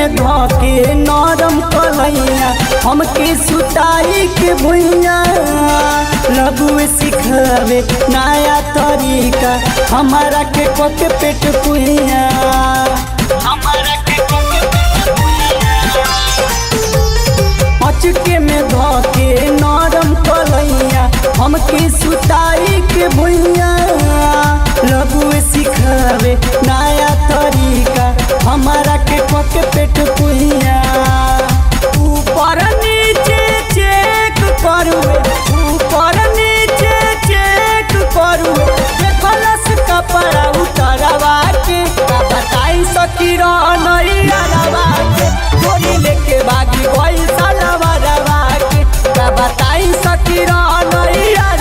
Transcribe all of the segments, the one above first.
में धोके नरम कलैया हमके सुताई के भुइया लबुए सिखावे नया तरीका हमारा के कोके पेट पुइया अचके में धोके नरम कलैया हमके सुताई के भुइया लबुए सिखावे नया तरीका हमारा के कोके पेट पुइया ऊपर नीचे चेक करुए ऊपर नीचे चेक करुए देखलस कपड़ा उतरवा के बताई सकी रनैया के चोरी लेके भागी गई सालवा के बताई सकी रनैया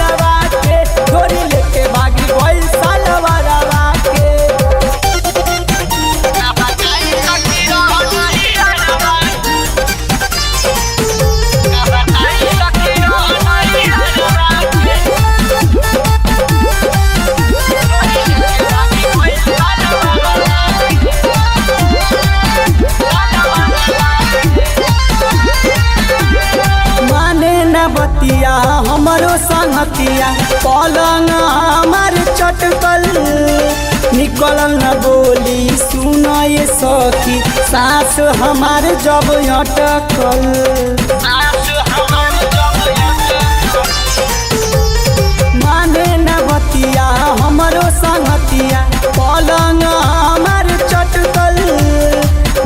के चोरी लेके भागी गई सालवा के बतिया हमारो संगतिया पलंग हमार चटकल निकलल न बोली सुना ये सखी सास हमार जब अटकल माने न बतिया हमारो संगतिया पलंग हमार चटकल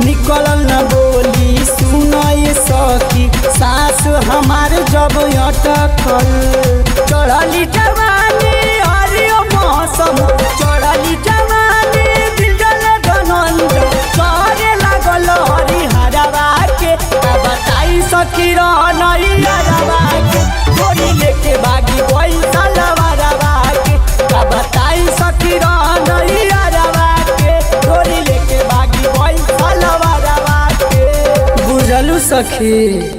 निकलल न बोली सुना ये सखी सास हमार जब अटकल चढ़ली जवानी हरियो मौसम चढ़ली जवानी दिल धनंद करे लागल हरिहरवा के बताई सखी रनैया के चोरी लेके भागी गई सालवा के बताई सखी रनैया के चोरी लेके भागी गई सालवा के बुझलू सखी।